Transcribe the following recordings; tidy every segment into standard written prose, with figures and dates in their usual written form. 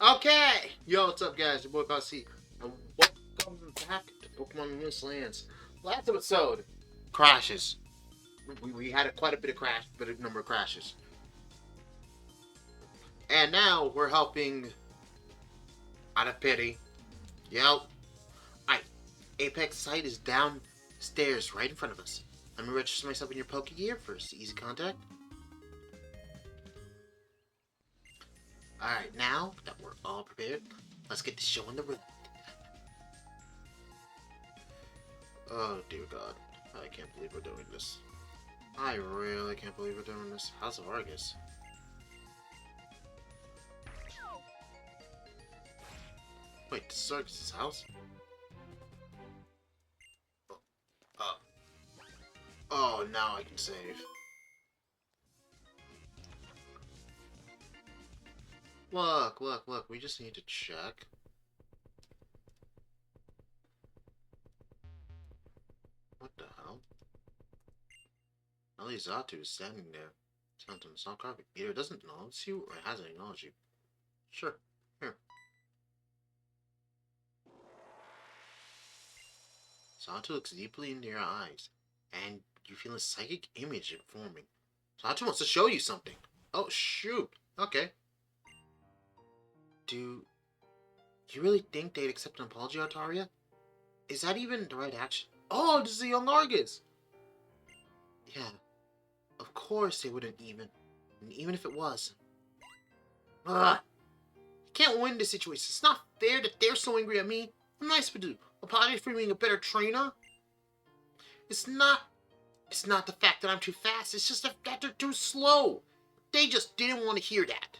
Okay! Yo, what's up, guys? Your boy Bossy, and welcome back to Pokemon Luminous Lands. Last episode, crashes. We had quite a bit of number of crashes. And now we're helping out of pity. Yep. Alright, Apex site is downstairs right in front of us. I'm gonna register myself in your Pokegear for easy contact. Alright, now that we're all prepared, let's get the show on the road. Oh, dear God. I can't believe we're doing this. I really can't believe we're doing this. House of Argus. Wait, this is Argus' house? Oh, now I can save. Look, we just need to check. What the hell? Alizatu is standing there. Sounds on the soft carpet. Either it doesn't acknowledge you or it hasn't acknowledged you. Sure. Here. Satu looks deeply into your eyes, and you feel a psychic image forming. Satu wants to show you something. Oh, shoot. Okay. Do you really think they'd accept an apology, Altaria? Is that even the right action? Oh, this is a young Argus! Yeah, of course they wouldn't even. And even if it was. Ugh! You can't win this situation. It's not fair that they're so angry at me. What am I supposed to do? Apologize for being a better trainer? It's not the fact that I'm too fast. It's just that they're too slow. They just didn't want to hear that.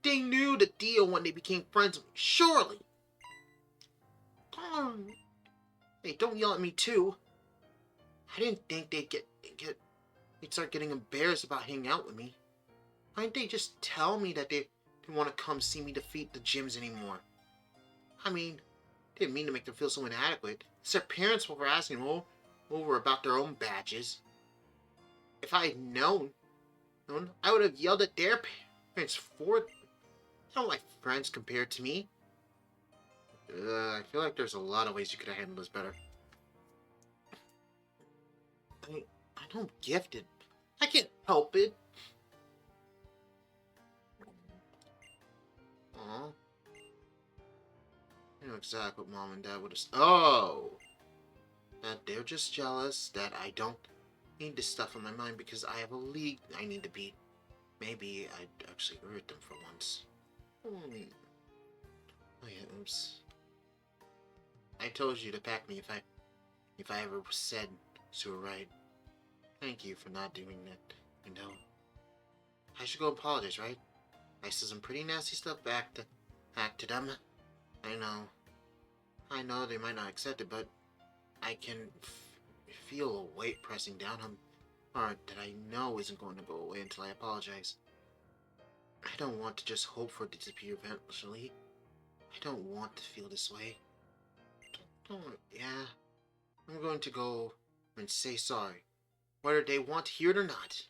They knew the deal when they became friends with me. Surely. Hey, don't yell at me too. I didn't think they'd start getting embarrassed about hanging out with me. Why didn't they just tell me that they didn't want to come see me defeat the gyms anymore? I mean, didn't mean to make them feel so inadequate. It's their parents were asking over about their own badges. If I had known, I would have yelled at their parents for it. They don't like friends compared to me. I feel like there's a lot of ways you could have handled this better. I'm gifted. I can't help it. Aw. I know exactly what Mom and Dad would have... Oh! That they're just jealous that I don't need this stuff on my mind because I have a league I need to beat. Maybe I'd actually hurt them for once. Oh yeah, oops. I told you to pack me if I ever said so right. Thank you for not doing that, you know. I should go apologize, right? I said some pretty nasty stuff back to them. I know they might not accept it, but I can feel a weight pressing down on my heart that I know isn't going to go away until I apologize. I don't want to just hope for it to disappear eventually. I don't want to feel this way. Yeah, I'm going to go and say sorry, whether they want to hear it or not.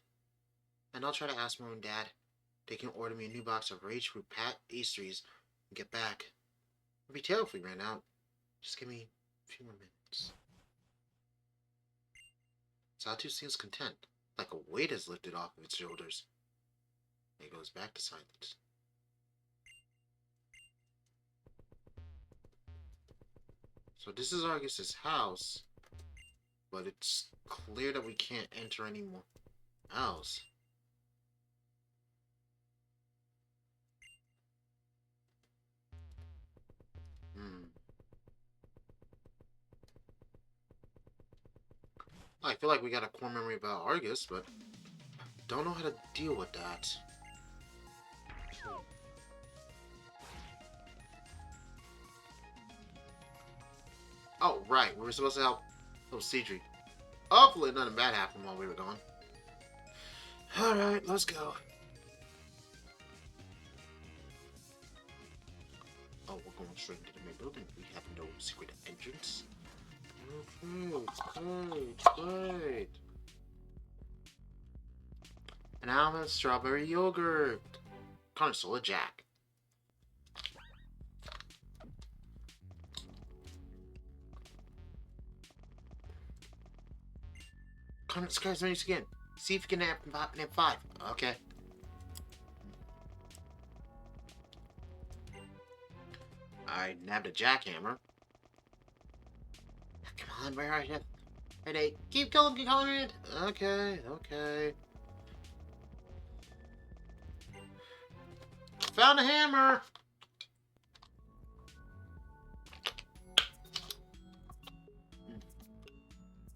And I'll try to ask Mom and Dad if they can order me a new box of Rage Fruit pastries and get back. It'd be terrible if we ran out. Just give me a few more minutes. Satu seems content, like a weight has lifted off of its shoulders. It goes back to silence. So this is Argus's house, but it's clear that we can't enter anymore else. I feel like we got a core memory about Argus, but don't know how to deal with that. Oh, right. We were supposed to help little Cedric. Hopefully nothing bad happened while we were gone. Alright, let's go. Oh, we're going straight into the main building. We have no secret entrance. Great. And now I'm a strawberry yogurt. Consola Jack. Conrad scares me again. See if you can nab 5. Okay. I nabbed a jackhammer. Come on, where are you? Ready? Keep killing me, Conrad. Okay, okay. Found a hammer.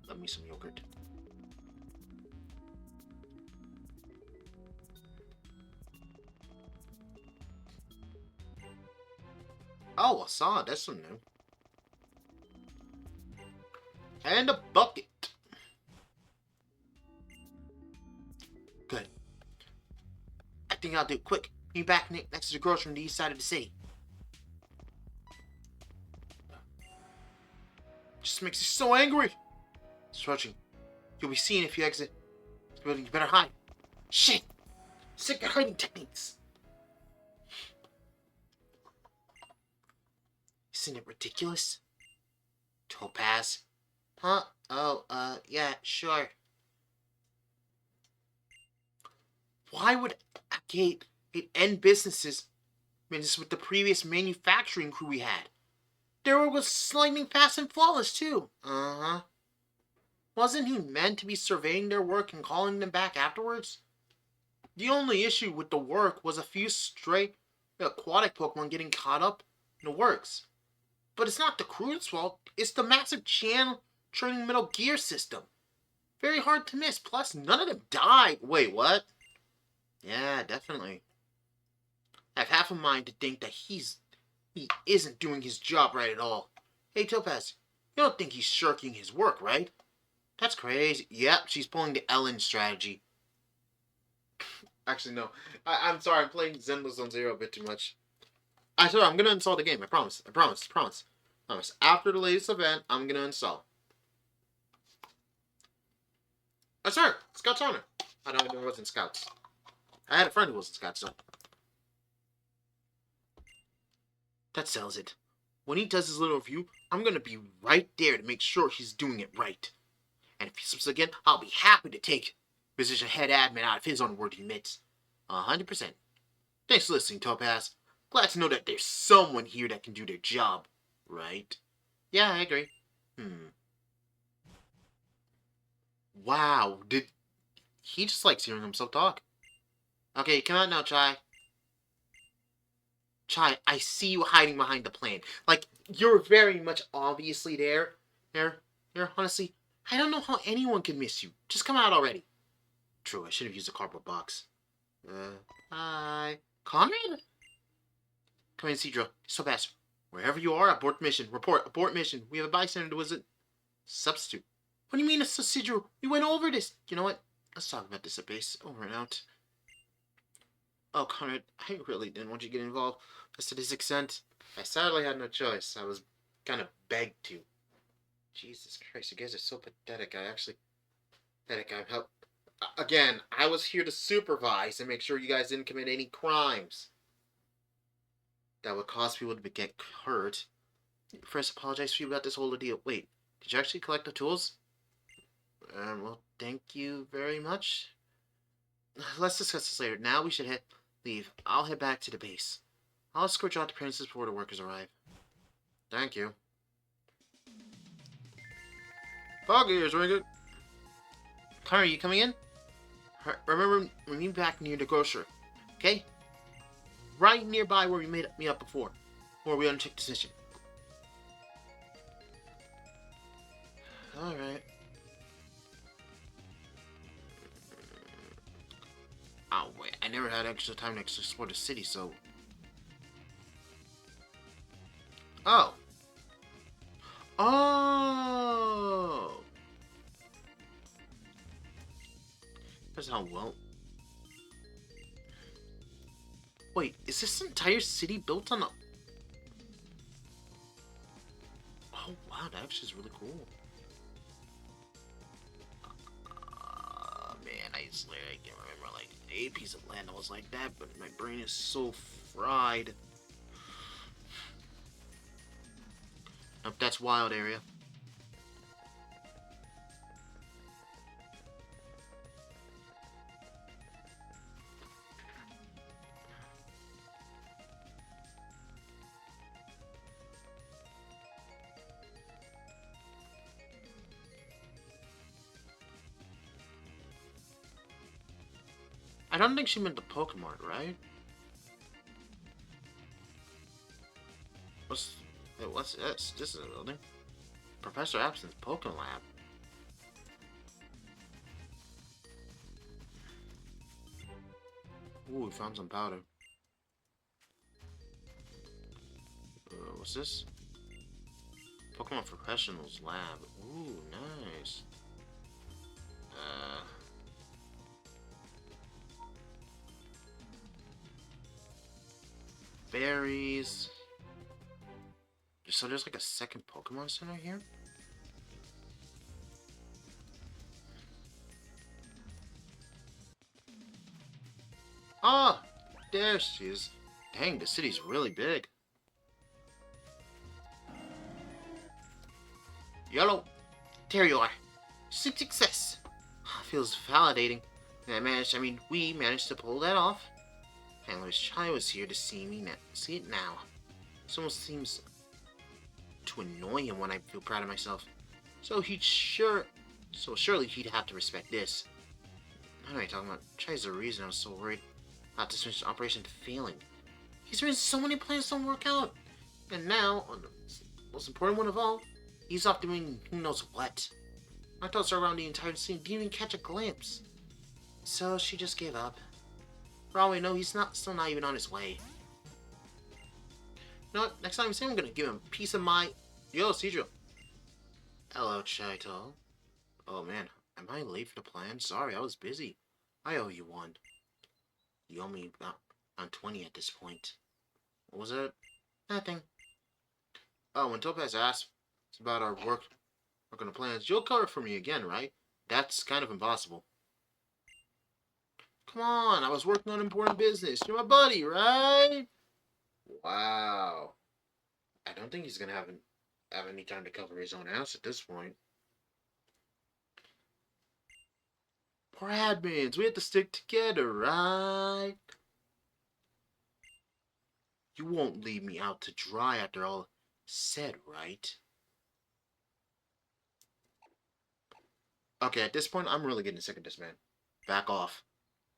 Love me some yogurt. Oh, a saw. That's some new. And a bucket. Good. I think I'll do it quick. Be back next to the grocery on the east side of the city. Just makes me so angry. Stretching. You'll be seen if you exit the building. You better hide. Shit! Secret hiding techniques. Isn't it ridiculous? Topaz. Huh? Oh, yeah, sure. Why would it end businesses with the previous manufacturing crew we had? Their work was lightning fast and flawless, too. Uh-huh. Wasn't he meant to be surveying their work and calling them back afterwards? The only issue with the work was a few stray aquatic Pokemon getting caught up in the works. But it's not the crew's fault. It's the massive channel turning Metal Gear system. Very hard to miss. Plus, none of them died. Wait, what? Yeah, definitely. I have half a mind to think that he isn't doing his job right at all. Hey, Topaz, you don't think he's shirking his work, right? That's crazy. Yep, she's pulling the Ellen strategy. Actually, no. I'm sorry, I'm playing Zenless Zone Zero a bit too much. I swear, I'm gonna install the game. I promise. I promise. Promise. Promise. After the latest event, I'm gonna install. I swear, Scouts Honor. I don't know it wasn't Scouts. I had a friend who was in Scouts, so. That sells it. When he does his little review, I'm gonna be right there to make sure he's doing it right. And if he slips again, I'll be happy to take position head admin out of his unworthy mitts. 100%. Thanks for listening, Topaz. Glad to know that there's someone here that can do their job. Right? Yeah, I agree. Wow, did he just likes hearing himself talk? Okay, come out now, Chai. Chai, I see you hiding behind the plan. Like, you're very much obviously there. Honestly, I don't know how anyone can miss you. Just come out already. True, I should have used a cardboard box. Hi. Conrad? Come in, Cedro. So fast. Wherever you are, abort mission. Report, abort mission. We have a bystander to visit. Substitute. What do you mean, Cedro? We went over this. You know what? Let's talk about this at base. Over and out. Oh, Conrad, I really didn't want you to get involved. Just to this extent. I sadly had no choice. I was kind of begged to. Jesus Christ, you guys are so pathetic. I've helped. Again, I was here to supervise and make sure you guys didn't commit any crimes that would cause people to get hurt. First, apologize to you about this whole ordeal. Wait, did you actually collect the tools? Well, thank you very much. Let's discuss this later. Now we should leave. I'll head back to the base. I'll escort you out to premises before the workers arrive. Thank you. Fog ears, ring it. Connor, are you coming in? Remember, we meet back near the grocery, okay? Right nearby where we meet up before, where we undertook decision. All right. Oh wait, I never had extra time to explore the city, so. Oh. Oh. That's how well. Wait, is this entire city built on a... Oh, wow, that actually is really cool. Man, I swear I can't remember, like, a piece of land that was like that, but my brain is so fried. Nope, that's wild area. I don't think she meant the Pokemon, right? What's this? This is a building. Professor Absint's Pokemon Lab. Ooh, we found some powder. What's this? Pokemon Professionals Lab. Ooh, nice. Berries. So there's like a second Pokemon Center here? Ah! There she is. Dang, the city's really big. Yellow! There you are. Success! Feels validating. We managed to pull that off. Handler's child was here to see it now. Someone seems to annoy him when I feel proud of myself. So surely he'd have to respect this. What am I talking about? Tries the reason I was so worried about this operation failing. He's made so many plans don't work out. And now, on the most important one of all, he's off doing who knows what. My thoughts are around the entire scene, didn't even catch a glimpse. So she just gave up. For all we know, he's still not even on his way. You know what? Next time I see him, I'm gonna give him a piece of my... Yo, Cedro. Hello, Chaito. Oh man, am I late for the plan? Sorry, I was busy. I owe you one. You owe me about on 20 at this point. What was it? Nothing. Oh, when Topaz asked about our work on the plans, you'll cover for me again, right? That's kind of impossible. Come on, I was working on important business. You're my buddy, right? Wow. I don't think he's gonna have any time to cover his own ass at this point. Poor admins, we have to stick together, right? You won't leave me out to dry after all said, right? Okay, at this point, I'm really getting sick of this man. Back off.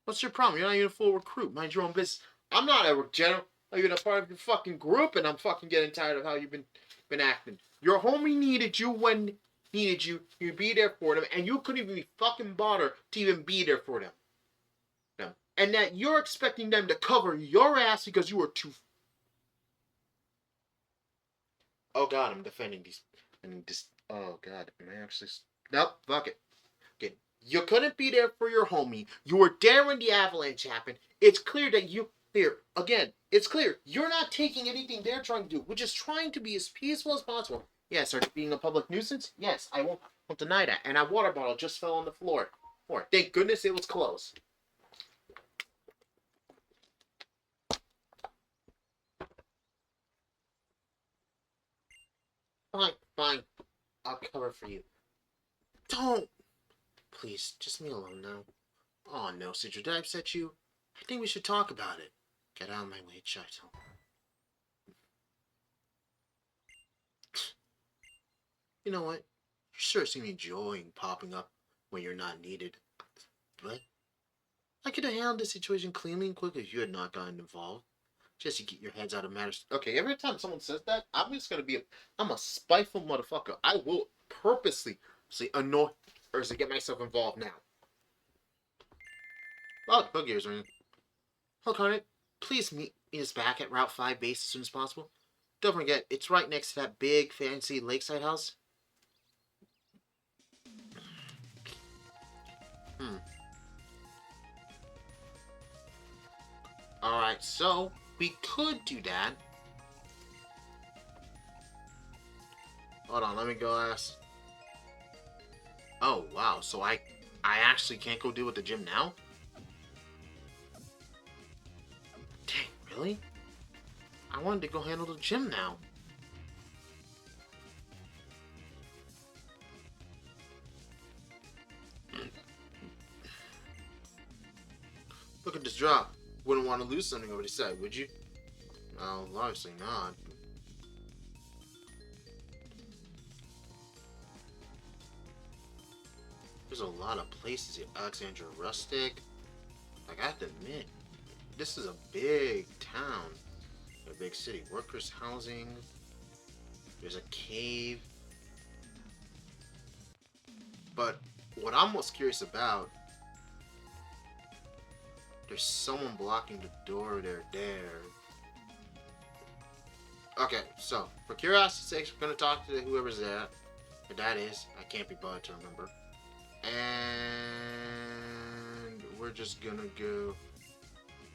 What's your problem? You're not even a full recruit. Mind your own business. I'm not a general. I'm even a part of your fucking group, and I'm fucking getting tired of how you've been acting. Your homie needed you when needed you. You'd be there for them, and you couldn't even be fucking bothered to even be there for them. No. And that you're expecting them to cover your ass because you were too... Oh god, I'm defending these... Oh god, am I actually... Nope, fuck it. Okay. You couldn't be there for your homie. You were there when the avalanche happened. It's clear that you... Here, again, it's clear. You're not taking anything they're trying to do, which is trying to be as peaceful as possible. Yes, are being a public nuisance? Yes, I won't deny that. And our water bottle just fell on the floor. Thank goodness it was closed. Fine, fine. I'll cover for you. Don't! Please, just me alone now. Oh no, Sidra, did I upset you? I think we should talk about it. Get out of my way, Chaito. You know what? You sure seem enjoying popping up when you're not needed. But I could have handled the situation cleanly and quickly if you had not gotten involved. Just to get your heads out of matters. Okay, every time someone says that, I'm just gonna be I'm a spiteful motherfucker. I will purposely annoy or to get myself involved now. Oh, the bug ears ringing. Hello, Conrad. Please meet us back at Route 5 base as soon as possible. Don't forget, it's right next to that big, fancy lakeside house. Alright, so we could do that. Hold on, let me go ask. Oh, wow, so I actually can't go deal with the gym now? Dang, really? I wanted to go handle the gym now. Look at this drop. Wouldn't want to lose something over the side, would you? Well, obviously not. There's a lot of places here. Alexandra Rustic. Like, I have to admit, this is a big town. A big city. Workers' housing. There's a cave. But what I'm most curious about, there's someone blocking the door there. Okay, so, for curiosity's sake, we're going to talk to whoever's there. That is. I can't be bothered to remember. And we're just going to go...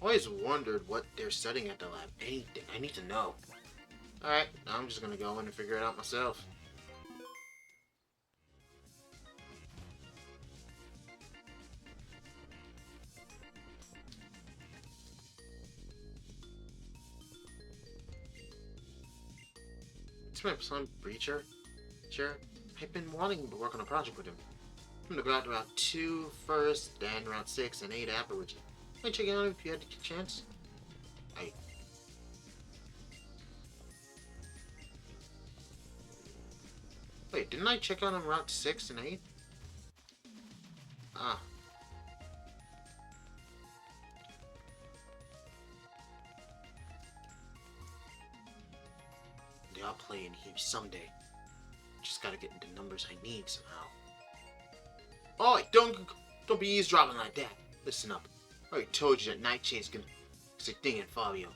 I always wondered what they're studying at the lab. Anything. I need to know. Alright, now I'm just going to go in and figure it out myself. It's my son, Breacher. Sure. I've been wanting to work on a project with him. I'm going to go out to Route 2 first, then Route 6 and 8 afterwards. Might check it out if you had a chance. Wait, didn't I check out on Route 6 and 8? Ah. They all play in heaps someday. Just gotta get the numbers I need somehow. Oh, don't be eavesdropping like that. Listen up. I already told you that Nightshade is a thing in Fabio.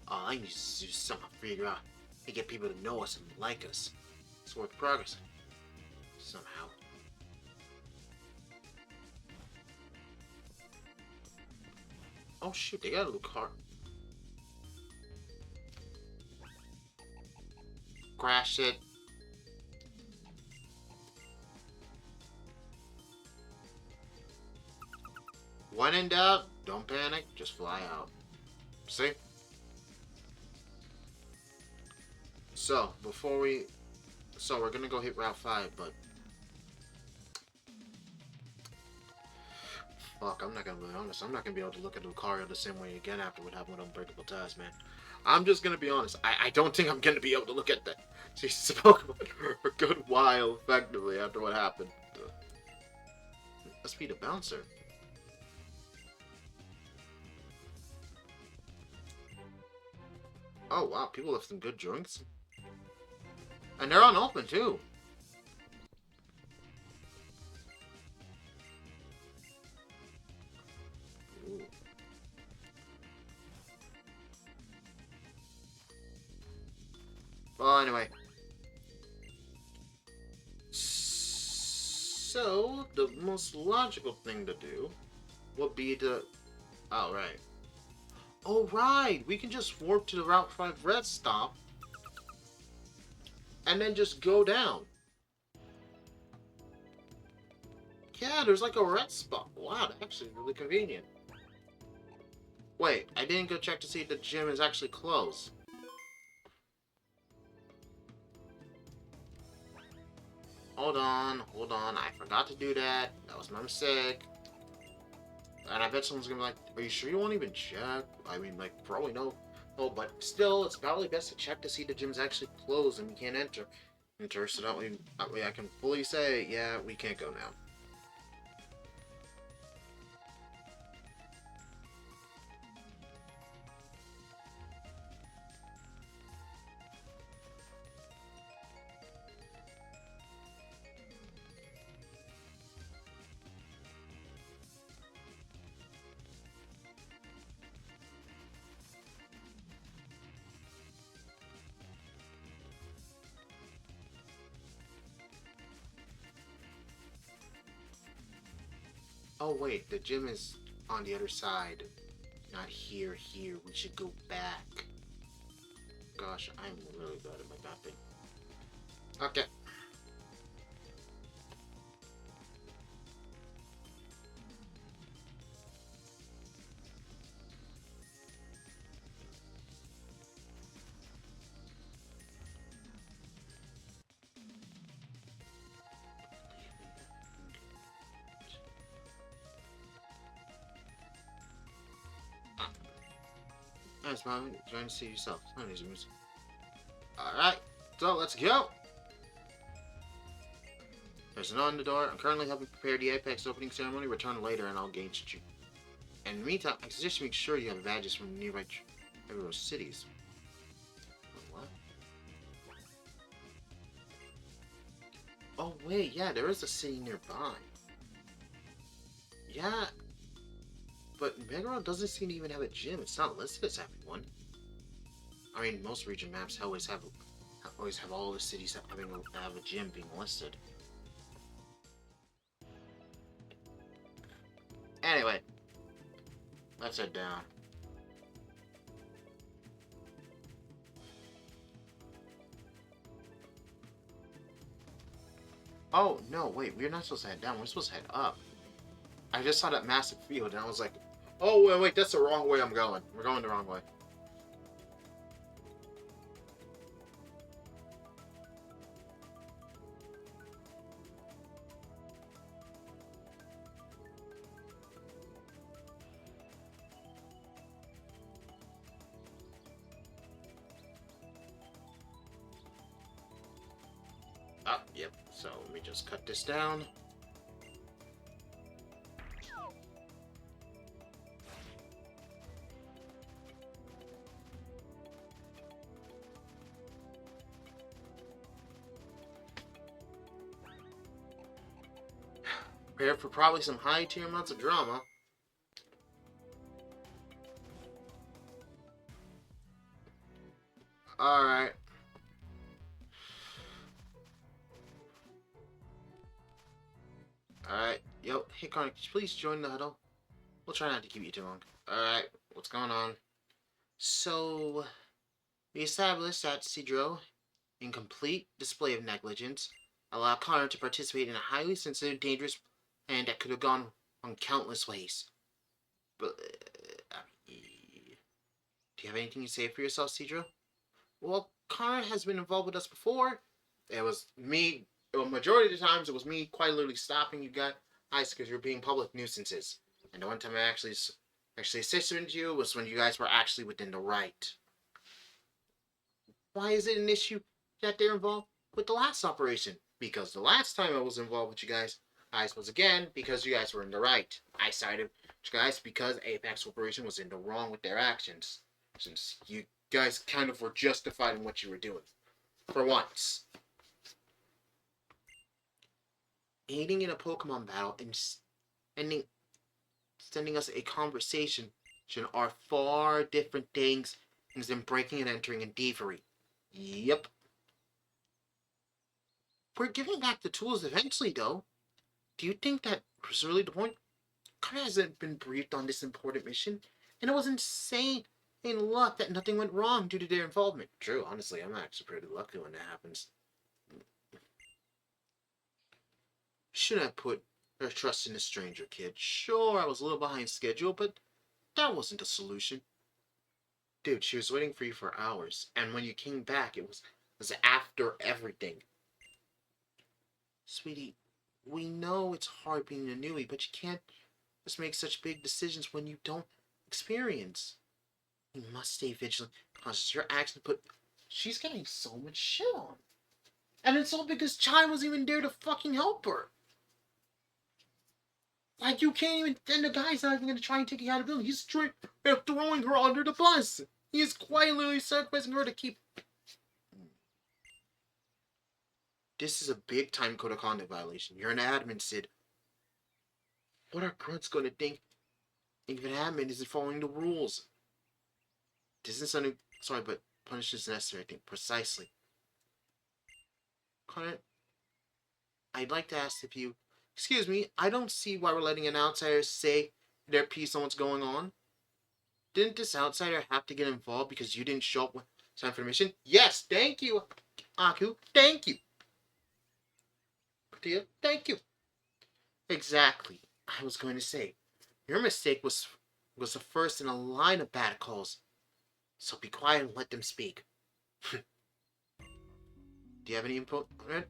All I need to do is somehow figure out how to get people to know us and like us. It's worth progress. Somehow. Oh shoot, they got a little car. Crash it. When in doubt, don't panic, just fly out. See? So, we're gonna go hit Route 5, but... Fuck, I'm not gonna be honest. I'm not gonna be able to look at Lucario the same way again after what happened with Unbreakable Ties, man. I'm just gonna be honest. I don't think I'm gonna be able to look at that. She's Pokemon for a good while, effectively, after what happened. Must be the bouncer. Oh wow, people left some good drinks. And they're unopened too. Ooh. Well, anyway. So, the most logical thing to do would be to... Oh, right. Oh, right! We can just warp to the Route 5 red stop and then just go down. Yeah, there's like a red spot. Wow, that's actually really convenient. Wait, I didn't go check to see if the gym is actually closed. Hold on. I forgot to do that. That was my mistake. And I bet someone's gonna be like, are you sure you won't even check? I mean, like, probably no. Oh, but still, it's probably best to check to see the gym's actually closed and we can't enter. So that way I can fully say, yeah, we can't go now. Oh wait, the gym is on the other side. Not here. We should go back. Gosh, I'm really bad at my mapping. Okay. Nice, Mom. Trying to see yourself. Alright, so let's go. There's an on the door. I'm currently helping prepare the Apex opening ceremony. Return later and I'll gauge you. And in the meantime, I suggest you make sure you have badges from nearby those cities. What? Oh wait, yeah, there is a city nearby. Yeah, but Megaron doesn't seem to even have a gym. It's not listed as having one. I mean, most region maps always have all the cities having have a gym being listed. Anyway, let's head down. Oh no, wait, we're not supposed to head down. We're supposed to head up. I just saw that massive field, and I was like, oh wait, that's the wrong way I'm going. We're going the wrong way. Ah, yep. So let me just cut this down. Prepare for probably some high tier amounts of drama. Alright. Alright. Yo, hey Conrad, could you please join the huddle? We'll try not to keep you too long. Alright, what's going on? So, we established that Cedro, in complete display of negligence, allowed Conrad to participate in a highly sensitive, dangerous plan that could have gone on countless ways. But, do you have anything to say for yourself, Cedro? Well, Conrad has been involved with us before. It was me, well, majority of the times it was me quite literally stopping you guys because you're being public nuisances. And the one time I actually assisted you was when you guys were actually within the right. Why is it an issue that they're involved with the last operation? Because the last time I was involved with you guys was again because you guys were in the right. I sided with you guys because Apex Corporation was in the wrong with their actions. Since you guys kind of were justified in what you were doing. For once. Aiding in a Pokemon battle and sending us a conversation are far different things than breaking and entering in thievery. Yep. We're giving back the tools eventually, though. Do you think that was really the point? Conrad hasn't been briefed on this important mission, and it was insane in luck that nothing went wrong due to their involvement. True, honestly, I'm actually pretty lucky when that happens. Shouldn't have put their trust in a stranger, kid. Sure, I was a little behind schedule, but that wasn't the solution. Dude, she was waiting for you for hours, and when you came back, it was after everything. Sweetie, we know it's hard being a newbie, but you can't just make such big decisions when you don't experience. You must stay vigilant, because your actions put... She's getting so much shit on. And it's all because Chai wasn't even there to fucking help her. Like, you can't even... And the guy's not even going to try and take you out of the building. He's throwing her under the bus. He is quite literally sacrificing her to keep... This is a big-time code of conduct violation. You're an admin, Sid. What are grunts going to think if an admin isn't following the rules? This isn't something... Sorry, but punishment is necessary, I think. Precisely. Conrad, I'd like to ask if you... Excuse me, I don't see why we're letting an outsider say their piece on what's going on. Didn't this outsider have to get involved because you didn't show up with time for the mission? Yes, thank you, Aku. Thank you. Patia, thank you. Exactly. I was going to say, your mistake was the first in a line of bad calls. So be quiet and let them speak. Do you have any input on it?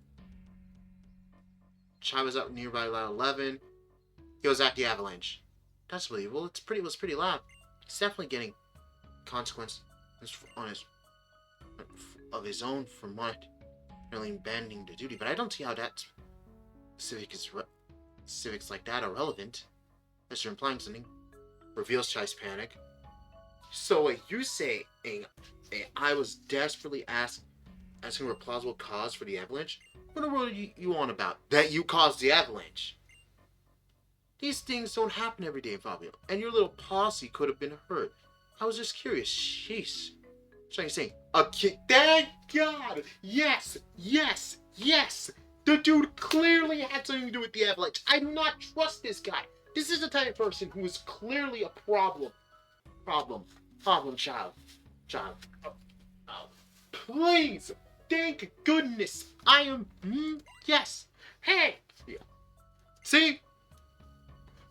Chai was up nearby at 11. He was at the avalanche. That's believable. It was pretty loud. He's definitely getting consequences on his own for not really abandoning the duty. But I don't see how that civics like that are relevant. Unless you're implying something. reveals Chai's panic. So you saying I was desperately asking for a plausible cause for the avalanche? What in the world are you on about? That you caused the avalanche. These things don't happen every day, Fabio, and your little posse could have been hurt. I was just curious. Sheesh. So you're saying, thank God! Yes! Yes! Yes! The dude clearly had something to do with the avalanche. I do not trust this guy. This is the type of person who is clearly a problem. Problem child. Oh. Please! Thank goodness! I am... yes! Hey! Yeah. See?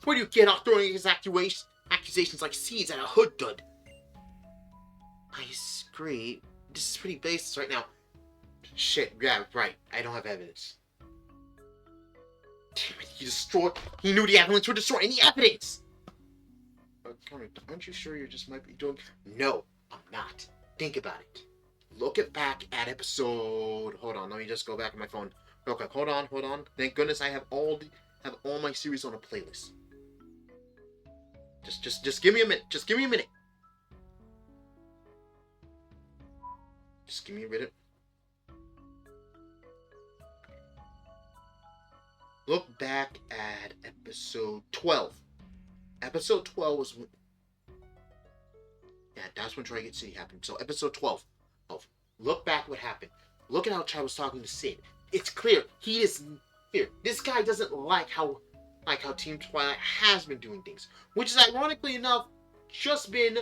Where do you get off throwing his accusations like seeds at a hood dud? I agree. This is pretty baseless right now. Shit, yeah, right. I don't have evidence. Damn it, he knew the avalanche would destroy any evidence! Conrad, aren't you sure you just might be doing... No, I'm not. Think about it. Look back at episode... Hold on, let me just go back on my phone. Real quick, hold on. Thank goodness I have all my series on a playlist. Just give me a minute. Just give me a minute. Look back at episode 12. Episode 12 was... Yeah, that's when Dragon City happened. So episode 12. Look back what happened. Look at how Chai was talking to Sid. It's clear. He is clear. This guy doesn't like how Team Twilight has been doing things. Which is ironically enough just been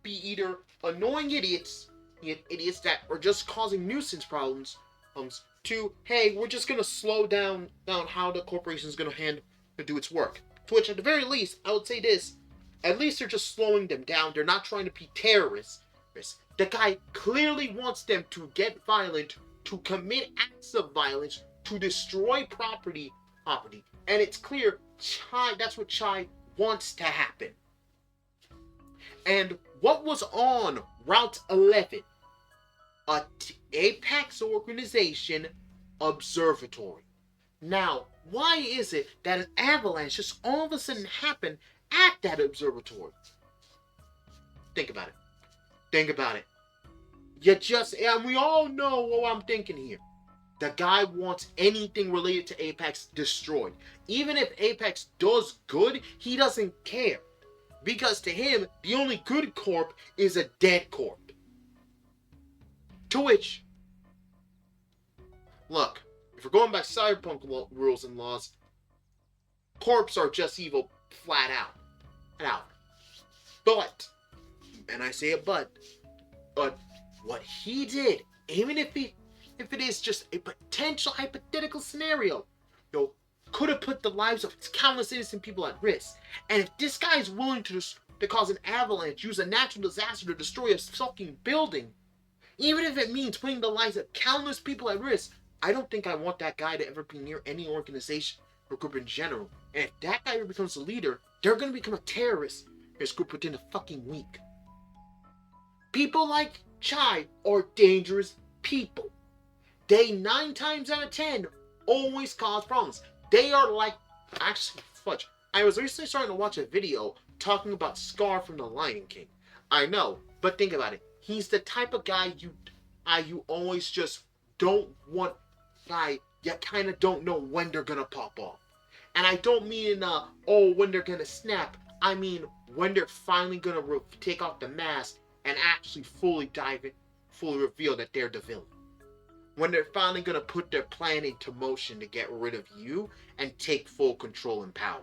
be either annoying idiots that are just causing nuisance problems, to, hey, we're just gonna slow down how the corporation is gonna do its work. To which, at the very least, I would say this: at least they're just slowing them down. They're not trying to be terrorists. The guy clearly wants them to get violent, to commit acts of violence, to destroy property, and it's clear that's what Chai wants to happen. And what was on Route 11? A Apex organization observatory. Now, why is it that an avalanche just all of a sudden happened at that observatory? Think about it. And we all know what I'm thinking here. The guy wants anything related to Apex destroyed. Even if Apex does good, he doesn't care. Because to him, the only good corp is a dead corp. To which, look, if we're going by cyberpunk rules and laws, corps are just evil flat out. But, and I say it but what he did, even if it is just a potential hypothetical scenario, could have put the lives of countless innocent people at risk. And if this guy is willing to cause an avalanche, use a natural disaster to destroy a fucking building, even if it means putting the lives of countless people at risk, I don't think I want that guy to ever be near any organization or group in general. And if that guy ever becomes a leader, they're going to become a terrorist. This group within a fucking week. People like Chai are dangerous people. They 9 times out of 10 always cause problems. They are like... Actually, fudge. I was recently starting to watch a video talking about Scar from The Lion King. I know, but think about it. He's the type of guy you always just don't want... You kind of don't know when they're going to pop off. And I don't mean, when they're going to snap. I mean, when they're finally going to take off the mask and actually fully reveal that they're the villain. When they're finally going to put their plan into motion to get rid of you and take full control and power.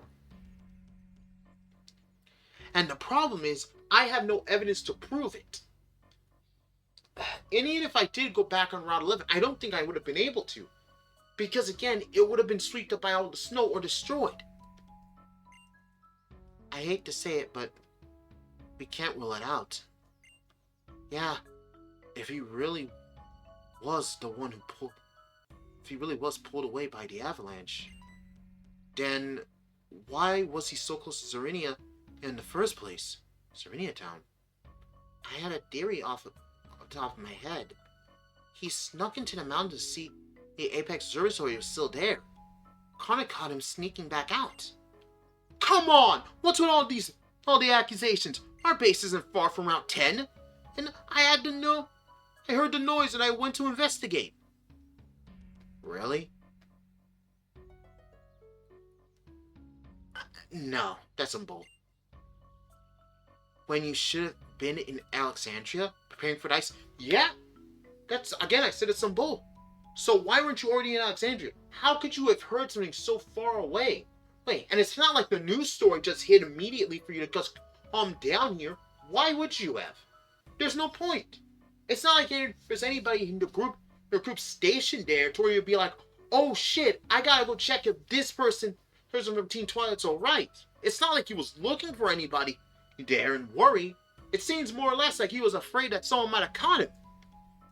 And the problem is, I have no evidence to prove it. And even if I did go back on Route 11, I don't think I would have been able to. Because again, it would have been swept up by all the snow or destroyed. I hate to say it, but we can't rule it out. Yeah, if he really was the one who pulled away by the avalanche, then why was he so close to Zerenia in the first place? Zerenia Town. I had a theory off the top of my head. He snuck into the mountain to see the Apex Observatory was still there. Conrad caught him sneaking back out. Come on! What's with all the accusations? Our base isn't far from Route 10. And I had to know. I heard the noise and I went to investigate. Really? No, that's some bull. When you should have been in Alexandria preparing for dice. Yeah, that's again. I said it's some bull. So why weren't you already in Alexandria? How could you have heard something so far away? Wait, and it's not like the news story just hit immediately for you to just come down here. Why would you have? There's no point. It's not like there's anybody in your group stationed there to where you'd be like, oh shit, I gotta go check if this person from Team Twilight's alright. It's not like he was looking for anybody there and worry. It seems more or less like he was afraid that someone might have caught him.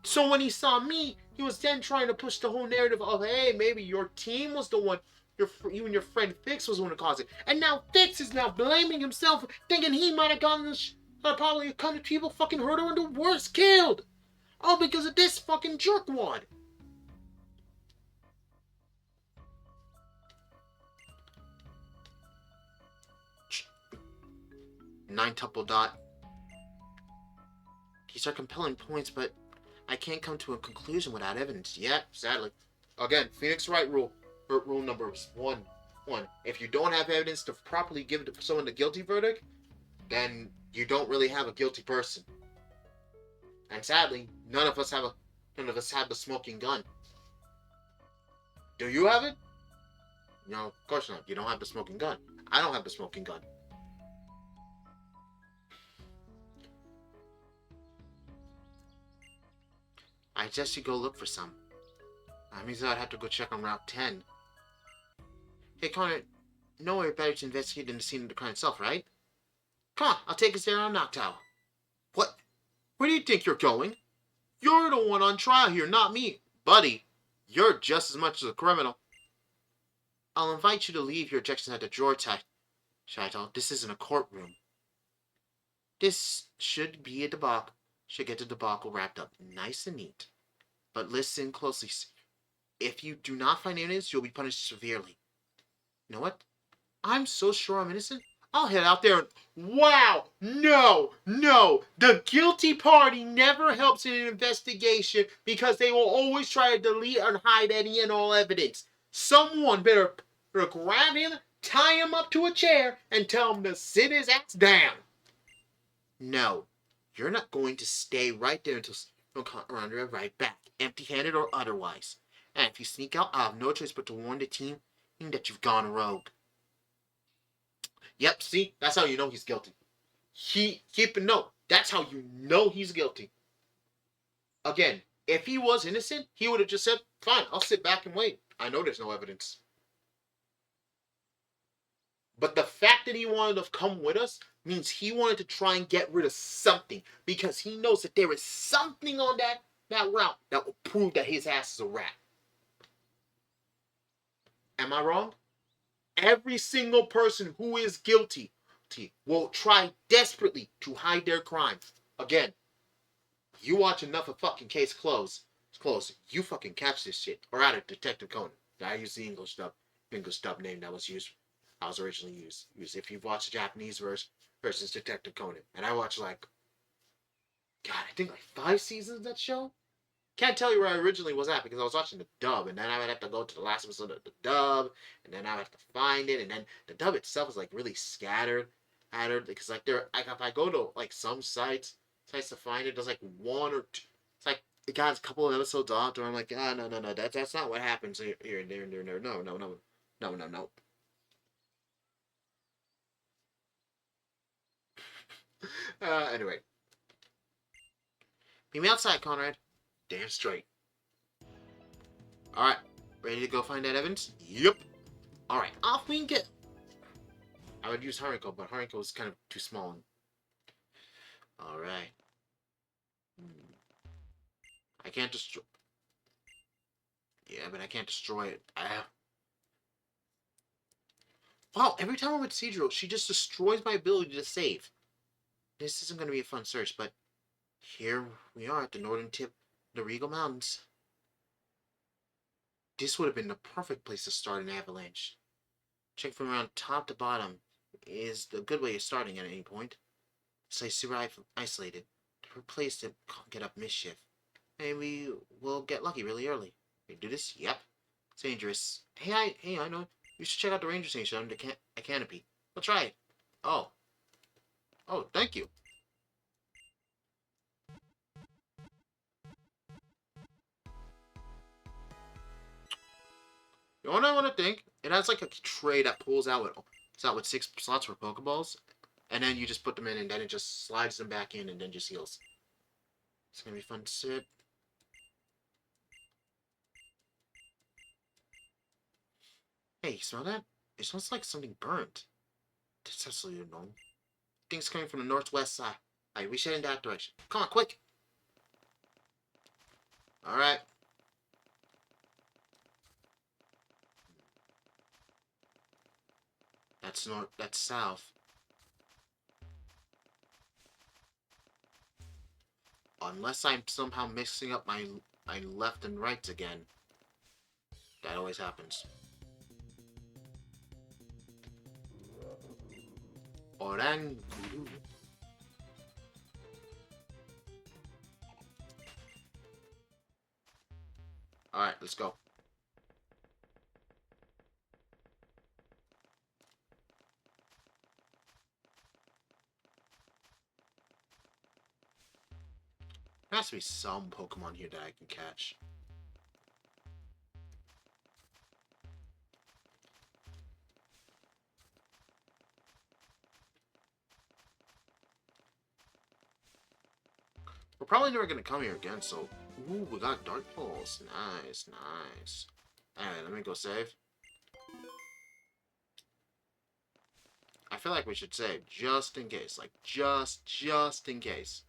So when he saw me, he was then trying to push the whole narrative of, hey, maybe your team was the one, you and your friend Fix was the one who caused it. And now Fix is now blaming himself, thinking he might have gotten this, probably a couple of people fucking hurt or the worst killed. All because of this fucking jerkwad. Nine-tuple dot. These are compelling points, but I can't come to a conclusion without evidence yet, sadly. Again, Phoenix Wright rule number one. If you don't have evidence to properly give it to someone the guilty verdict, then you don't really have a guilty person. And sadly, none of us have the smoking gun. Do you have it? No, of course not. You don't have the smoking gun. I don't have the smoking gun. I suggest you go look for some. That means I'd have to go check on Route 10. Hey, Conrad, nowhere better to investigate than the scene of the crime itself, right? Come on, I'll take us there on Noctowl. What? Where do you think you're going? You're the one on trial here, not me. Buddy, you're just as much as a criminal. I'll invite you to leave your objections at the drawer, Shital. This isn't a courtroom. This should be a debacle. Should get the debacle wrapped up nice and neat. But listen closely. If you do not find evidence, you'll be punished severely. You know what? I'm so sure I'm innocent. I'll head out there and... Wow! No! The guilty party never helps in an investigation because they will always try to delete and hide any and all evidence. Someone better grab him, tie him up to a chair, and tell him to sit his ass down. No. You're not going to stay right there until you'll come around right back, empty-handed or otherwise. And if you sneak out, I'll have no choice but to warn the team that you've gone rogue. Yep, see? That's how you know he's guilty. Keep a note. That's how you know he's guilty. Again, if he was innocent, he would have just said, fine, I'll sit back and wait. I know there's no evidence. But the fact that he wanted to come with us means he wanted to try and get rid of something. Because he knows that there is something on that route that will prove that his ass is a rat. Am I wrong? Every single person who is guilty will try desperately to hide their crime. Again, you watch enough of fucking Case Closed, you fucking catch this shit. Or out of Detective Conan. I use the English dub name that was originally used. If you've watched the Japanese versus Detective Conan. And I watched I think 5 seasons of that show. Can't tell you where I originally was at because I was watching the dub, and then I would have to go to the last episode of the dub, and then I would have to find it, and then the dub itself is really scattered, because if I go to some sites to find it, there's one or two. It's it got a couple of episodes off, where I'm no, that's not what happens here and there, no. Anyway, meet me outside, Conrad. Damn straight. Alright, ready to go find that evidence? Yep. Alright, off we can get. I would use Haruko, but Haruko is kind of too small. Alright. I can't destroy... Yeah, but I can't destroy it. Wow, every time I'm with Sidro, she just destroys my ability to save. This isn't going to be a fun search, but here we are at the northern tip of the Regal Mountains. This would have been the perfect place to start an avalanche. Check from around top to bottom. is the good way of starting at any point. Stay super isolated. To replace it, can't get up mischief. Maybe we'll get lucky really early. Can you do this? Yep. It's dangerous. Hey, I know. You should check out the ranger station under a canopy. We'll try it. Oh. Oh, thank you. You know what I want to think? It has like a tray that pulls out with 6 slots for Pokeballs. And then you just put them in and then it just slides them back in and then just heals. It's gonna be fun to sit. Hey, you smell that? It smells like something burnt. That's absolutely normal. Things coming from the northwest side. Alright, we should head in that direction. Come on, quick! Alright. That's north, that's south. Unless I'm somehow mixing up my left and right again. That always happens. Oranguru. Alright, let's go. There has to be some Pokemon here that I can catch. We're probably never going to come here again, so... Ooh, we got Dark Pulse. Nice, nice. Alright, let me go save. I feel like we should save, just in case. Like, just in case.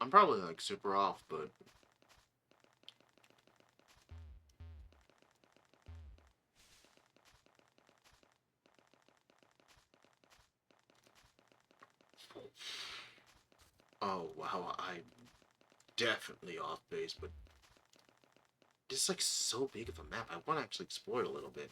I'm probably, like, super off, but... Oh, wow, I'm definitely off base, but... This is, like, so big of a map. I want to actually explore it a little bit.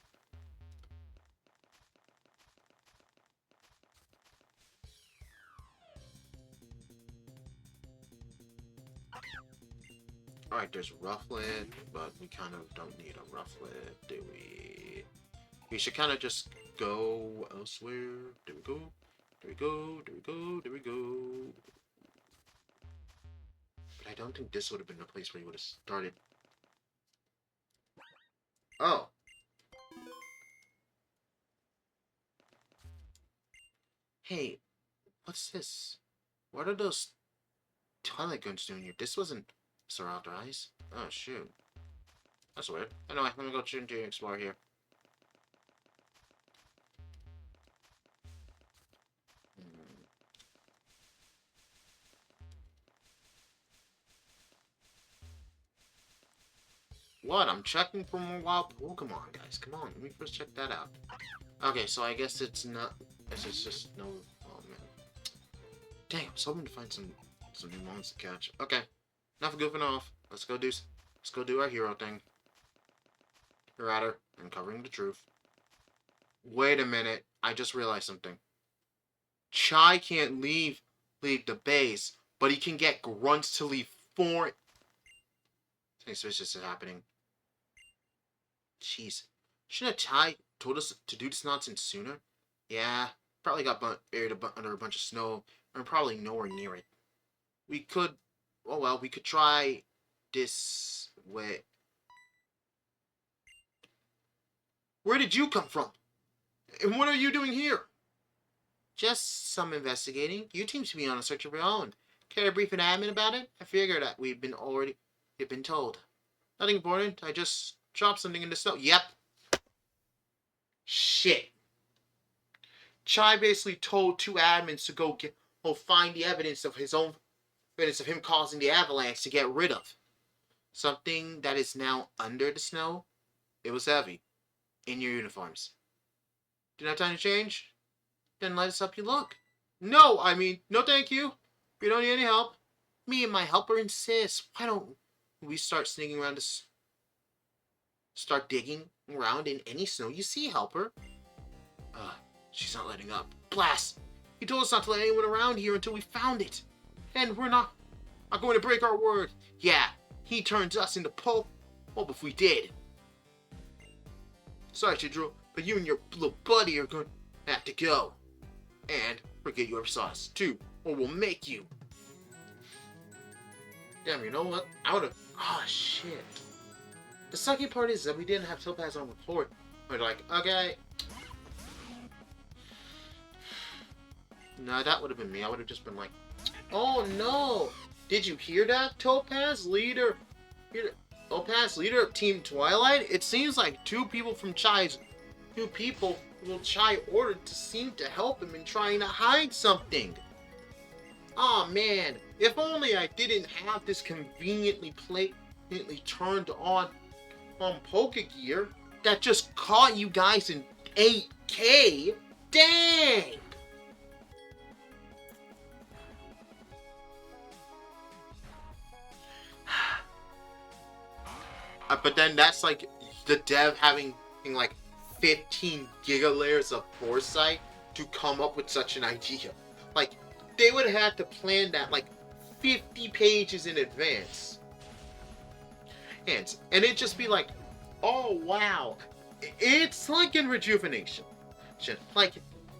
Alright, there's Rufflet, but we kind of don't need a Rufflet, do we? We should kind of just go elsewhere. There we go. There we go. There we go. There we go. But I don't think this would have been the place where you would have started. Oh. Hey, what's this? What are those Twilight guns doing here? This wasn't authorized. Oh, shoot. That's weird. Anyway, let me go and explore here. What? I'm checking for more wild Pokemon, guys. Come on, let me first check that out. Okay, so I guess it's not... It's just no... Oh, man. Dang, I was hoping to find some new monsters to catch. Okay, enough goofing off. Let's go do our hero thing. Rather, uncovering the truth. Wait a minute. I just realized something. Chai can't leave the base, but he can get Grunts to leave 4... Something suspicious is happening. Jeez. Shouldn't Chai told us to do this nonsense sooner? Yeah, probably got buried under a bunch of snow, and probably nowhere near it. We could... Oh well, we could try this way. Where did you come from? And what are you doing here? Just some investigating. You seem to be on a search of your own. Care to brief an admin about it? I figured that we'd been told. Nothing important. I just dropped something in the snow. Yep. Shit. Chai basically told 2 admins to go find the evidence of him causing the avalanche to get rid of. Something that is now under the snow. It was heavy. In your uniforms. Didn't have time to change? Then let us help you look. No, I mean, no thank you. We don't need any help. Me and my helper insist. Why don't we start sneaking around to start digging around in any snow you see, helper? Uh, she's not letting up. Blast! He told us not to let anyone around here until we found it. And we're not going to break our word. Yeah, he turns us into pulp. What if we did? Sorry, Chidro, but you and your little buddy are going to have to go. And forget your sauce, too, or we'll make you. Damn, you know what? I would've... Oh, shit. The sucky part is that we didn't have Topaz on the floor. We're like, okay. No, that would have been me. I would have just been like, oh no! Did you hear that, Topaz leader? Topaz leader of Team Twilight? It seems like two people from Chai ordered to seem to help him in trying to hide something. Aw, oh, man. If only I didn't have this conveniently turned on Pokegear that just caught you guys in 8K. Dang! But then that's like the dev having like 15 gigalayers of foresight to come up with such an idea. Like, they would have had to plan that like 50 pages in advance. And it'd just be like, oh wow. It's like in Rejuvenation. Like,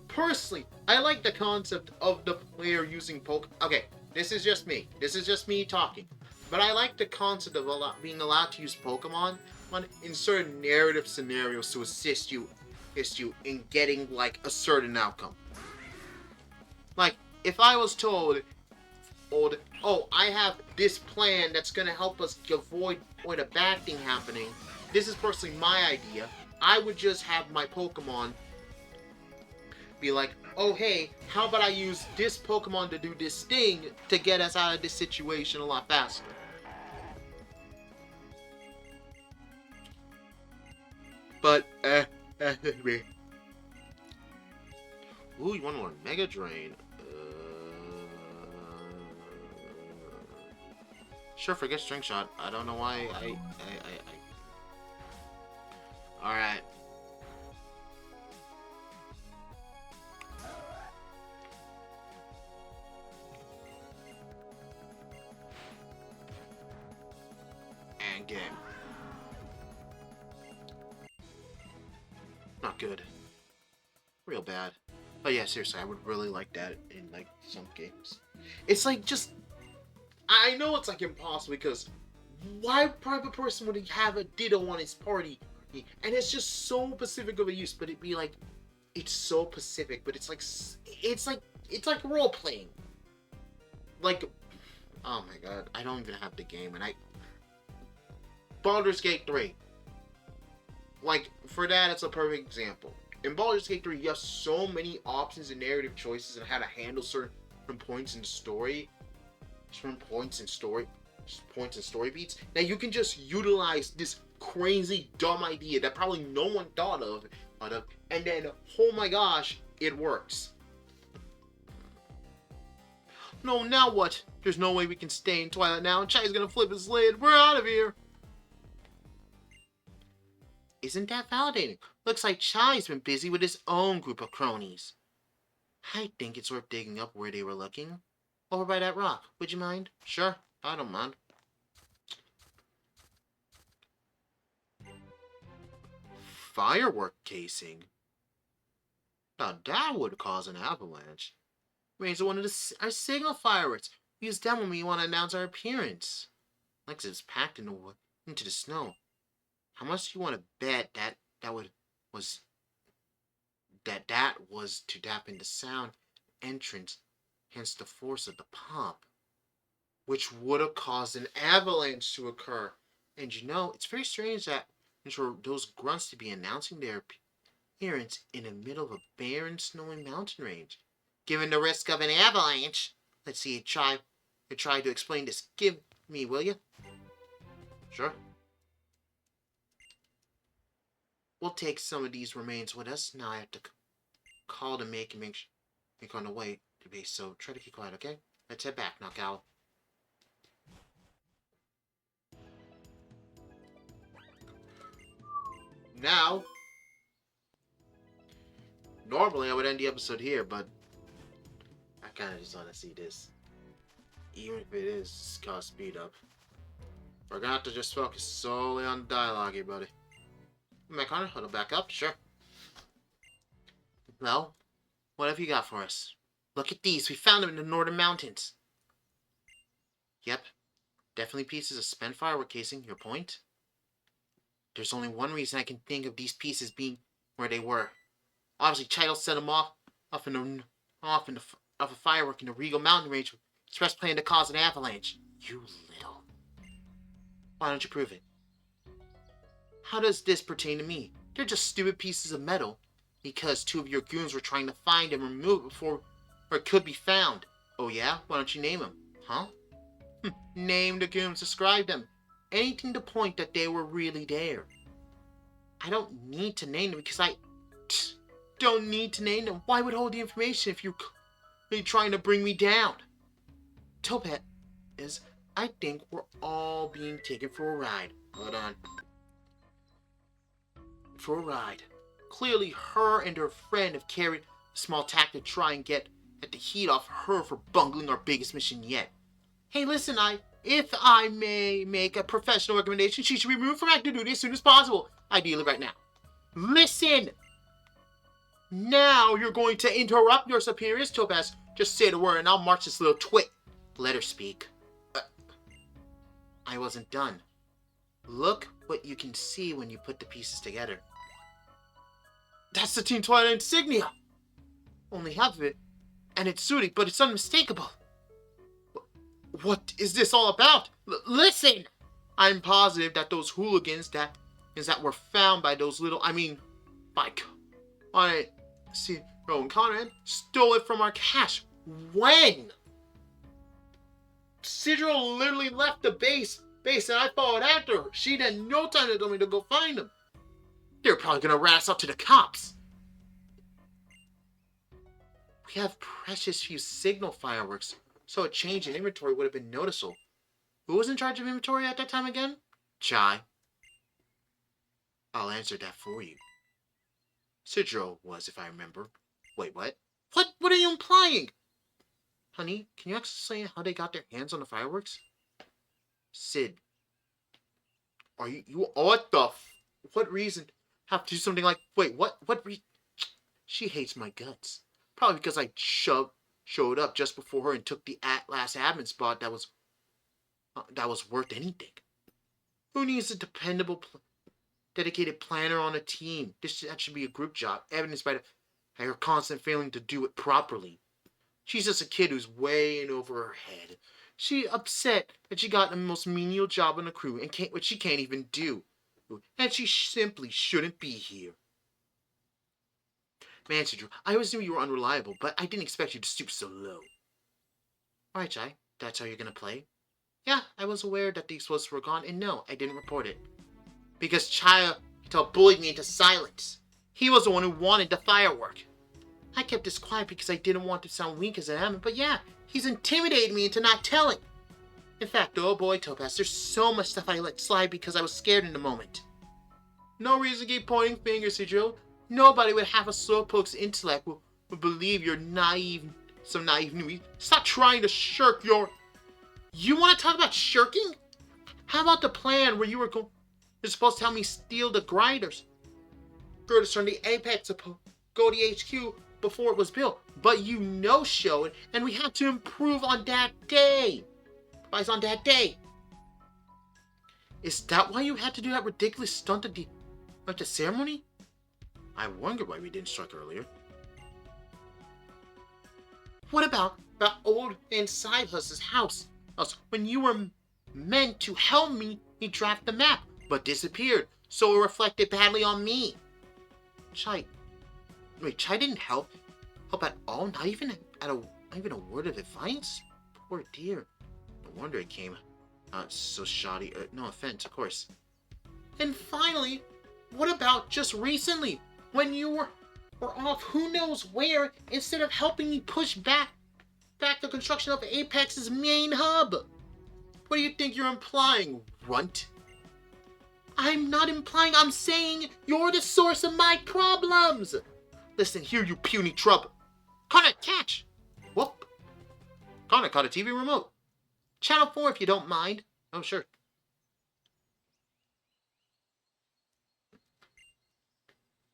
personally, I like the concept of the player using Okay, this is just me. This is just me talking. But I like the concept of being allowed to use Pokemon in certain narrative scenarios to assist you in getting like a certain outcome. Like, if I was told, oh, I have this plan that's gonna help us avoid a bad thing happening. This is personally my idea. I would just have my Pokemon be like, oh hey, how about I use this Pokemon to do this thing to get us out of this situation a lot faster. But, ooh, you want to learn Mega Drain? Sure, forget String Shot. I don't know why Alright. And game. Not good. Real bad. But yeah, seriously, I would really like that in like some games. It's like just... I know it's like impossible because why private person would have a Ditto on his party? And it's just so specific of a use, but it'd be like, it's so specific, but it's like role playing. Like, oh my god, I don't even have the game, and Baldur's Gate 3. Like, for that, it's a perfect example. In Baldur's Gate 3, you have so many options and narrative choices and how to handle certain points in story. Points and story beats. Now you can just utilize this crazy dumb idea that probably no one thought of, and then oh my gosh, it works. No, now what? There's no way we can stay in Twilight now, and Chai's gonna flip his lid. We're out of here. Isn't that validating? Looks like Chai's been busy with his own group of cronies. I think it's worth digging up where they were looking. Over by that rock. Would you mind? Sure, I don't mind. Firework casing? Now that would cause an avalanche. Means one of our signal fireworks. We use them when we want to announce our appearance. Like it's packed into the snow. How much do you want to bet that was to dampen the sound entrance, hence the force of the pump, which would have caused an avalanche to occur? And you know, it's very strange that for those grunts to be announcing their appearance in the middle of a barren, snowy mountain range. Given the risk of an avalanche, let's see, try to explain this. Give me, will you? Sure. We'll take some of these remains with us. Now I have to call to make on the way to base, so try to keep quiet, okay? Let's head back now, Cal. Now, normally I would end the episode here, but I kind of just want to see this. Even if it is called speed up. We're gonna have to just focus solely on dialogue here, buddy. Connor, hold back up, sure. Well, what have you got for us? Look at these, we found them in the northern mountains. Yep, definitely pieces of spent firework casing, your point? There's only one reason I can think of these pieces being where they were. Obviously, Child set them off a firework in the Regal Mountain Range, express plan to cause an avalanche. You little. Why don't you prove it? How does this pertain to me? They're just stupid pieces of metal. Because two of your goons were trying to find and remove it before it could be found. Oh yeah? Why don't you name them? Huh? Name the goons, describe them. Anything to point that they were really there. I don't need to name them because I don't need to name them. Why withhold the information if you're trying to bring me down? Topaz, I think we're all being taken for a ride. Hold on. For a ride. Clearly her and her friend have carried a small tack to try and get at the heat off her for bungling our biggest mission yet. Hey, listen, if I may make a professional recommendation, she should be removed from active duty as soon as possible. Ideally right now. Listen! Now you're going to interrupt your superiors, Topaz. Just say the word and I'll march this little twit. Let her speak. I wasn't done. Look what you can see when you put the pieces together. That's the Team Twilight insignia! Only half of it, and it's suited, but it's unmistakable. What is this all about? Listen! I'm positive that those hooligans that were found by those little, Conrad stole it from our cache. When? Sidro literally left the base and I followed after her. She had no time to tell me to go find them. They're probably gonna rat us out to the cops. We have precious few signal fireworks, so a change in inventory would have been noticeable. Who was in charge of inventory at that time again? Chai. I'll answer that for you. Sidro was, if I remember. Wait, what? What are you implying? Honey, can you explain how they got their hands on the fireworks? Sid. Are you what the what reason have to do something like, wait, what she hates my guts. Probably because I showed up just before her and took the last admin spot that was worth anything. Who needs a dependable, dedicated planner on a team? That should be a group job, evidenced by her constant failing to do it properly. She's just a kid who's way in over her head. She's upset that she got the most menial job on the crew and which she can't even do. And she simply shouldn't be here. Man, Sidro, I always knew you were unreliable, but I didn't expect you to stoop so low. Alright, Jai, that's how you're gonna play? Yeah, I was aware that the explosives were gone, and no, I didn't report it. Because Chai bullied me into silence. He was the one who wanted the firework. I kept this quiet because I didn't want to sound weak as I am, but yeah, he's intimidated me into not telling. In fact, oh boy, Topaz, there's so much stuff I let slide because I was scared in the moment. No reason to keep pointing fingers, Sidro. Nobody with half a slowpoke's intellect will believe you're some naive newbie. Stop trying to shirk your... You want to talk about shirking? How about the plan where you're supposed to help me steal the grinders? Girders from the Apex to go to HQ before it was built. But you no-showed, and we had to improve on that day. Advice on that day. Is that why you had to do that ridiculous stunt at the ceremony? I wonder why we didn't strike earlier. What about old and Sidehus's house? When you were meant to help me draft the map, but disappeared, so it reflected badly on me. Chai didn't help at all? Not even a word of advice? Poor dear. No wonder it came out so shoddy. No offense, of course. And finally, what about just recently, when you were or off who knows where instead of helping me push back the construction of Apex's main hub. What do you think you're implying, runt? I'm not implying, I'm saying you're the source of my problems. Listen here, you puny trouble. Conrad, catch! Whoop. Conrad caught a TV remote. Channel 4 if you don't mind. Oh, sure.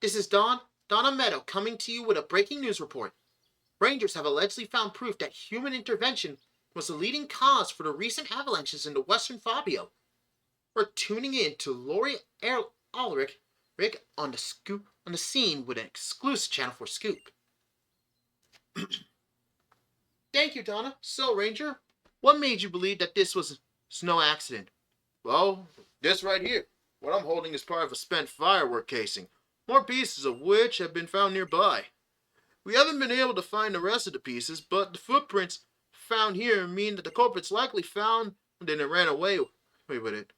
This is Donna Meadow coming to you with a breaking news report. Rangers have allegedly found proof that human intervention was the leading cause for the recent avalanches in the Western Fabio. We're tuning in to Lori Ulrich on the scene with an exclusive Channel 4 scoop. Thank you, Donna. So, Ranger, what made you believe that this was no accident? Well, this right here. What I'm holding is part of a spent firework casing, more pieces of which have been found nearby. We haven't been able to find the rest of the pieces, but the footprints found here mean that the culprits likely found and then ran away with it.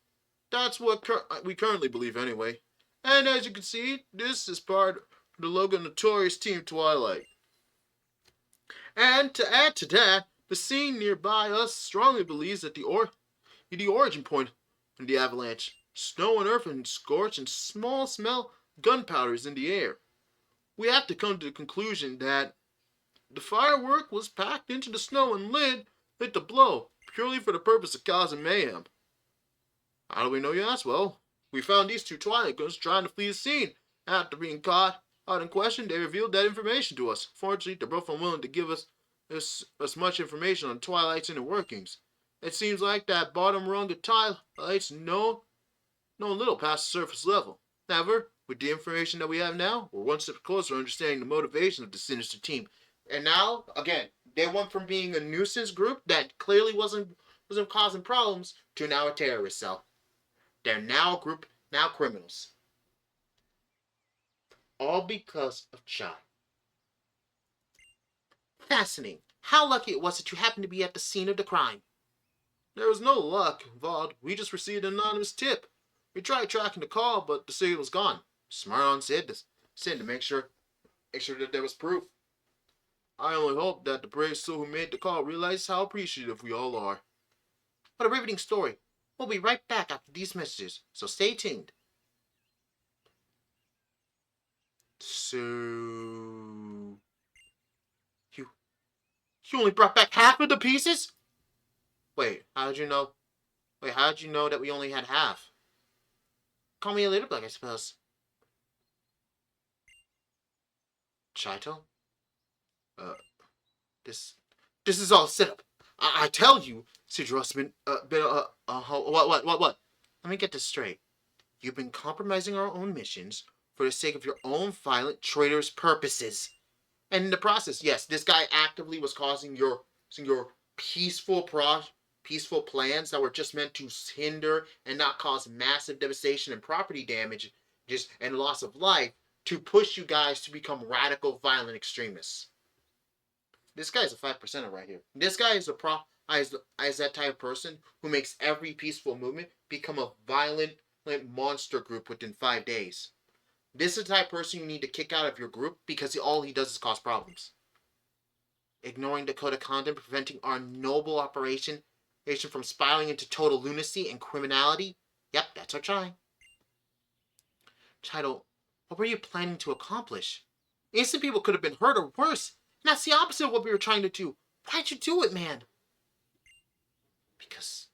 That's what we currently believe anyway. And as you can see, this is part of the Logan Notorious Team Twilight. And to add to that, the scene nearby us strongly believes that the origin point of the avalanche. Snow and earth and scorch and small smell gunpowder is in the air. We have to come to the conclusion that the firework was packed into the snow and lit to blow, purely for the purpose of causing mayhem. How do we know, you ask? Well, we found these two Twilight Guns trying to flee the scene. After being caught out in question, they revealed that information to us. Fortunately, they're both unwilling to give us as much information on Twilight's inner workings. It seems like that bottom rung of Twilight's no little past the surface level. However, with the information that we have now, we're one step closer to understanding the motivation of the sinister team. And now, again, they went from being a nuisance group that clearly wasn't causing problems to now a terrorist cell. They're now a group, now criminals. All because of Chai. Fascinating. How lucky it was that you happened to be at the scene of the crime. There was no luck involved. We just received an anonymous tip. We tried tracking the call, but the signal was gone. Smart on Sid to make sure that there was proof. I only hope that the brave soul who made the call realizes how appreciative we all are. What a riveting story. We'll be right back after these messages, so stay tuned. So... You only brought back half of the pieces? Wait, how did you know that we only had half? Call me a little bug, I suppose. Chaito? This is all set up. I tell you, Sidra has what? Let me get this straight. You've been compromising our own missions for the sake of your own violent, traitorous purposes. And in the process, yes, this guy actively was causing your peaceful plans that were just meant to hinder and not cause massive devastation and property damage and loss of life to push you guys to become radical, violent extremists. This guy's a 5%er right here. This guy is is that type of person who makes every peaceful movement become a violent monster group within 5 days. This is the type of person you need to kick out of your group because all he does is cause problems. Ignoring the code of conduct, preventing our noble operation from spiraling into total lunacy and criminality. Yep, that's our try. Chido, what were you planning to accomplish? Innocent people could have been hurt or worse. And that's the opposite of what we were trying to do. Why'd you do it, man? Because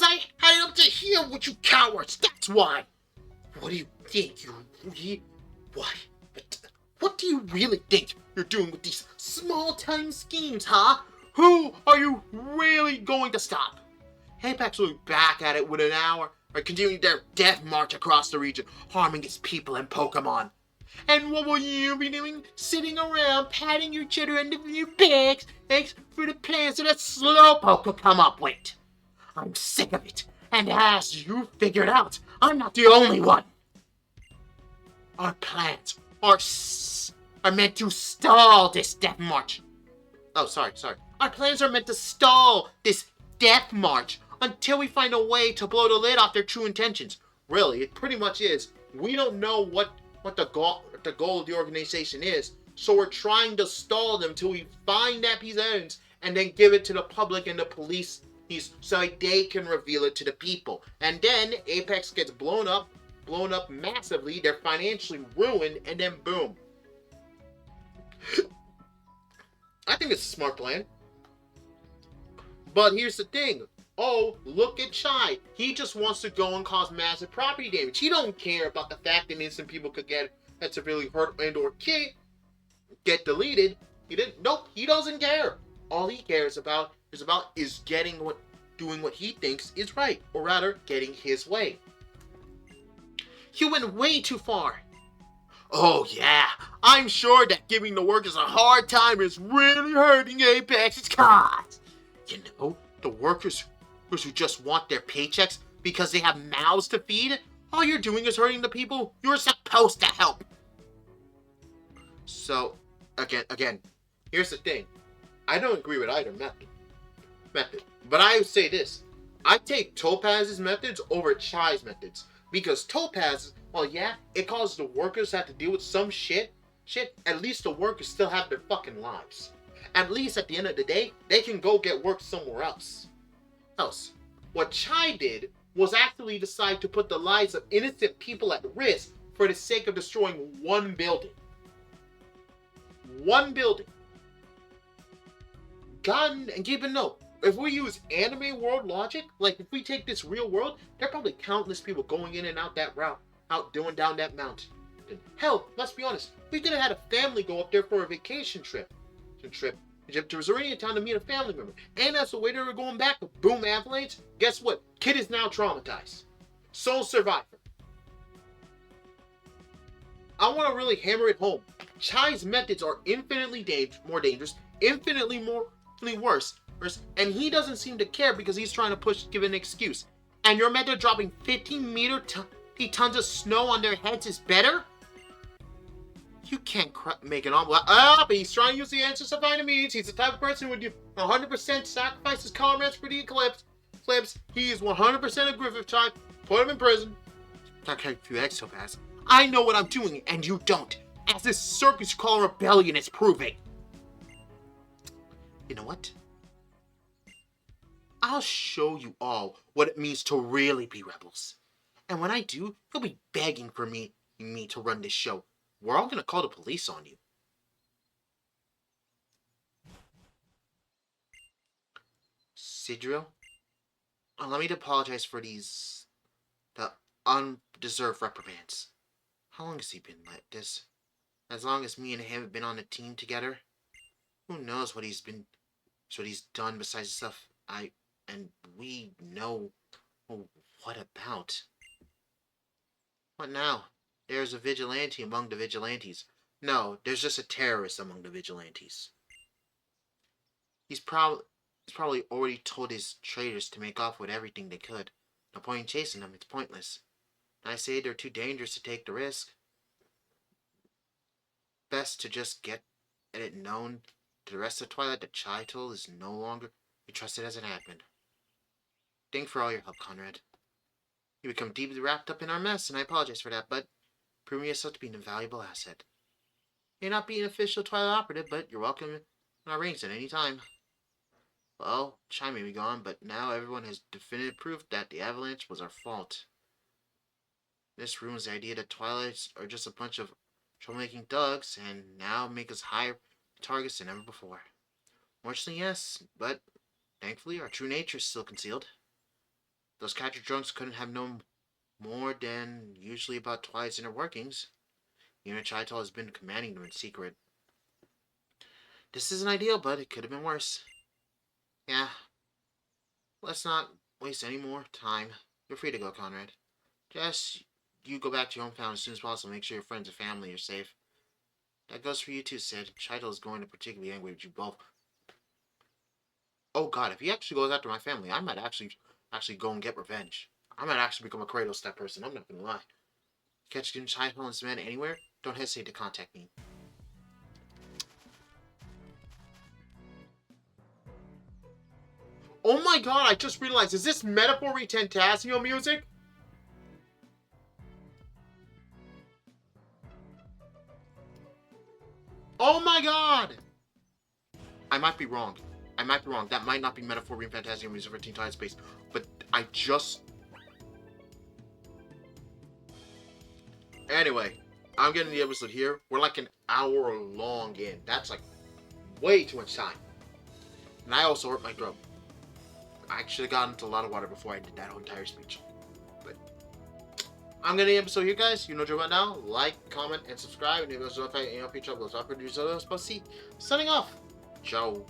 I had up to here with you cowards. That's why. What do you think What do you really think you're doing with these small-time schemes, huh? Who are you really going to stop? Apex will be back at it within an hour, or continuing their death march across the region, harming its people and Pokemon. And what will you be doing? Sitting around, patting your cheddar under your backs, for the plans that Slowpoke will come up with. I'm sick of it, and as you figured out, I'm not the only one. Our plans are meant to stall this death march. Oh, sorry. Our plans are meant to stall this death march until we find a way to blow the lid off their true intentions. Really, it pretty much is. We don't know what the goal of the organization is. So we're trying to stall them till we find that piece of evidence and then give it to the public and the police so they can reveal it to the people. And then Apex gets blown up massively, they're financially ruined, and then boom. I think it's a smart plan. But here's the thing. Oh, look at Chai. He just wants to go and cause massive property damage. He don't care about the fact that innocent people could get severely hurt and or get deleted. Nope, he doesn't care. All he cares about is doing what he thinks is right, or rather, getting his way. You went way too far. Oh yeah, I'm sure that giving the workers a hard time is really hurting Apex's cause. You know, the workers who just want their paychecks because they have mouths to feed, all you're doing is hurting the people you're supposed to help. So, again, here's the thing. I don't agree with either method. But I would say this. I take Topaz's methods over Chai's methods. Because Topaz, well, yeah, it causes the workers to have to deal with some shit. At least the workers still have their fucking lives. At least at the end of the day, they can go get work somewhere else. What Chai did was actually decide to put the lives of innocent people at risk for the sake of destroying one building. One building. God, and keep a note, if we use anime world logic, like if we take this real world, there are probably countless people going in and out that route, down that mountain. Hell, let's be honest, we could have had a family go up there for a vacation trip. To Zerania Town to meet a family member. And as the way they were going back, boom, avalanche. Guess what? Kid is now traumatized. Sole survivor. I want to really hammer it home. Chai's methods are infinitely more dangerous, infinitely worse, and he doesn't seem to care because he's trying to give an excuse. And your method dropping 15 tons of snow on their heads is better? You can't make an omelet. But he's trying to use the answers of vitamins. He's the type of person who would 100% sacrifice his comrades for the eclipse. He is 100% a Griffith type. Put him in prison. Okay, if you exopaths. I know what I'm doing, and you don't. As this circus you call a rebellion is proving. You know what? I'll show you all what it means to really be rebels. And when I do, you'll be begging for me to run this show. We're all gonna call the police on you. Sidrio, allow me to apologize for the undeserved reprimands. How long has he been like this? As long as me and him have been on a team together? Who knows what he's done besides stuff and we know what about. What now? There's a vigilante among the vigilantes. No, there's just a terrorist among the vigilantes. He's probably already told his traitors to make off with everything they could. No point in chasing them, it's pointless. I say they're too dangerous to take the risk. Best to just get it known to the rest of Twilight that Chaital is no longer be trusted as an admin. Thanks for all your help, Conrad. You become deeply wrapped up in our mess, and I apologize for that, but proving yourself to be an invaluable asset. May not be an official Twilight operative, but you're welcome in our rings at any time. Well, Chai may be gone, but now everyone has definitive proof that the avalanche was our fault. This ruins the idea that Twilights are just a bunch of troublemaking thugs, and now make us higher targets than ever before. Fortunately, yes, but thankfully our true nature is still concealed. Those captured drunks couldn't have known more than usually about Twilight's inner workings. Even Chaital has been commanding them in secret. This isn't ideal, but it could have been worse. Yeah. Let's not waste any more time. You're free to go, Conrad. Just you go back to your hometown as soon as possible. Make sure your friends and family are safe. That goes for you too, Sid. Chaital is going to particularly angry with you both. Oh god, if he actually goes after my family, I might actually go and get revenge. I might actually become a Kratos type person, I'm not gonna lie. Catch Chaital and his men anywhere, don't hesitate to contact me. Oh my god, I just realized, is this Metaphor Retentasio music? I might be wrong. I might be wrong. That might not be Metaphor Being Fantastic Music for Teen Titans Space. But I just... Anyway, I'm getting the episode here. We're like an hour long in. That's like way too much time. And I also hurt my throat. I should have gotten into a lot of water before I did that whole entire speech. But I'm getting the episode here, guys. You know what you're about now. Like, comment, and subscribe. And if you guys don't know if I feature uploads, I'll produce others. But see, signing off. Ciao.